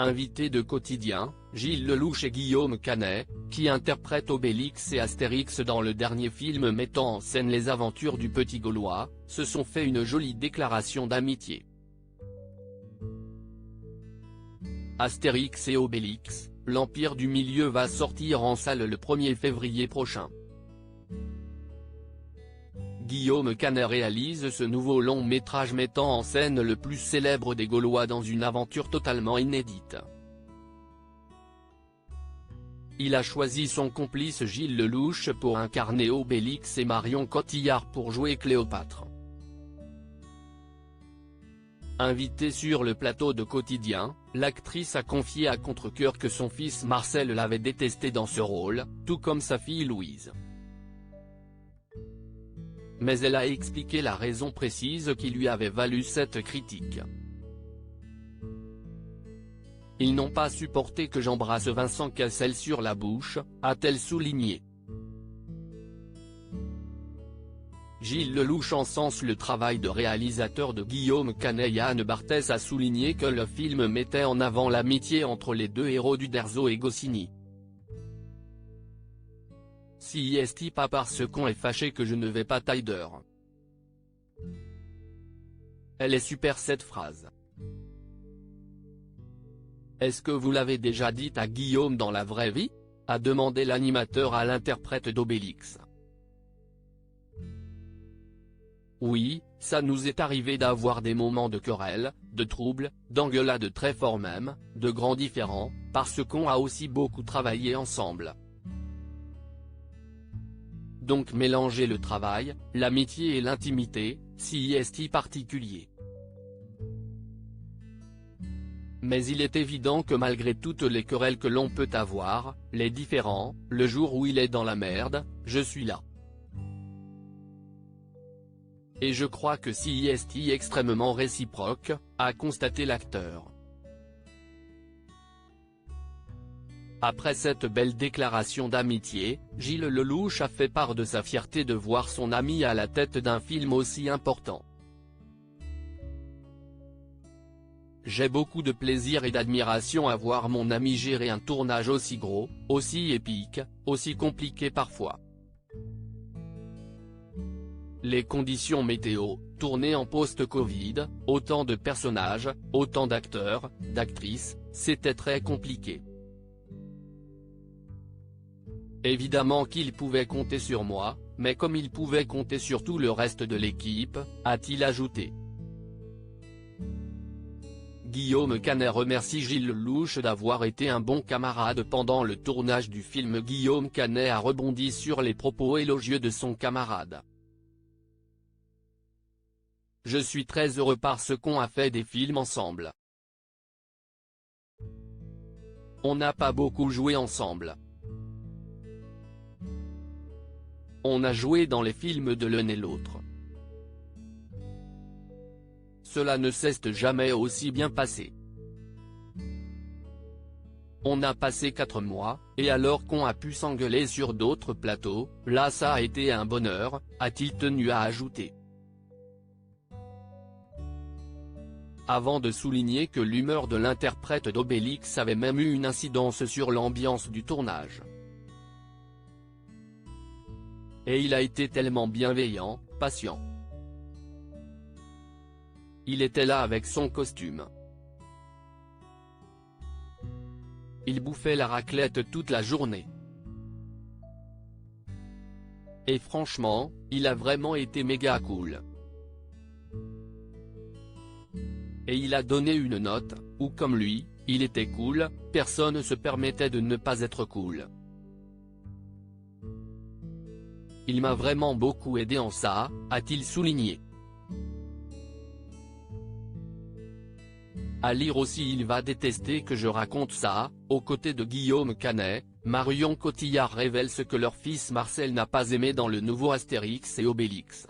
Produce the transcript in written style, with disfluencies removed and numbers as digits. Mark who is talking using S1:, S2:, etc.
S1: Invités de Quotidien, Gilles Lellouche et Guillaume Canet, qui interprètent Obélix et Astérix dans le dernier film mettant en scène les aventures du petit Gaulois, se sont fait une jolie déclaration d'amitié. Astérix et Obélix, l'Empire du Milieu va sortir en salle le 1er février prochain. Guillaume Canet réalise ce nouveau long métrage mettant en scène le plus célèbre des Gaulois dans une aventure totalement inédite. Il a choisi son complice Gilles Lellouche pour incarner Obélix et Marion Cotillard pour jouer Cléopâtre. Invitée sur le plateau de Quotidien, l'actrice a confié à contre-cœur que son fils Marcel l'avait détesté dans ce rôle, tout comme sa fille Louise. Mais elle a expliqué la raison précise qui lui avait valu cette critique. Ils n'ont pas supporté que j'embrasse Vincent Cassel sur la bouche, a-t-elle souligné. Gilles Lellouche encense le travail de réalisateur de Guillaume Canet. Yann Barthès a souligné que le film mettait en avant l'amitié entre les deux héros d'Uderzo et Goscinny. Si est pas parce qu'on est fâché que je ne vais pas Tider. Elle est super cette phrase. Est-ce que vous l'avez déjà dit à Guillaume dans la vraie vie? A demandé l'animateur à l'interprète d'Obélix. Oui, ça nous est arrivé d'avoir des moments de querelle, de troubles, d'engueulades très forts même, de grands différends, parce qu'on a aussi beaucoup travaillé ensemble. Donc mélanger le travail, l'amitié et l'intimité, si est particulier. Mais il est évident que malgré toutes les querelles que l'on peut avoir, les différends, le jour où il est dans la merde, je suis là. Et je crois que si est extrêmement réciproque, a constaté l'acteur. Après cette belle déclaration d'amitié, Gilles Lellouche a fait part de sa fierté de voir son ami à la tête d'un film aussi important. J'ai beaucoup de plaisir et d'admiration à voir mon ami gérer un tournage aussi gros, aussi épique, aussi compliqué parfois. Les conditions météo, tournées en post-Covid, autant de personnages, autant d'acteurs, d'actrices, c'était très compliqué. Évidemment qu'il pouvait compter sur moi, mais comme il pouvait compter sur tout le reste de l'équipe, a-t-il ajouté. Guillaume Canet remercie Gilles Lellouche d'avoir été un bon camarade pendant le tournage du film. Guillaume Canet a rebondi sur les propos élogieux de son camarade. Je suis très heureux parce qu'on a fait des films ensemble. On n'a pas beaucoup joué ensemble. On a joué dans les films de l'un et l'autre. Cela ne s'est jamais aussi bien passé. On a passé 4 mois, et alors qu'on a pu s'engueuler sur d'autres plateaux, là ça a été un bonheur, a-t-il tenu à ajouter. Avant de souligner que l'humeur de l'interprète d'Obélix avait même eu une incidence sur l'ambiance du tournage. Et il a été tellement bienveillant, patient. Il était là avec son costume. Il bouffait la raclette toute la journée. Et franchement, il a vraiment été méga cool. Et il a donné une note, où comme lui, il était cool, personne se permettait de ne pas être cool. Il m'a vraiment beaucoup aidé en ça, a-t-il souligné. À lire aussi il va détester que je raconte ça, aux côtés de Guillaume Canet, Marion Cotillard révèle ce que leur fils Marcel n'a pas aimé dans le nouveau Astérix et Obélix.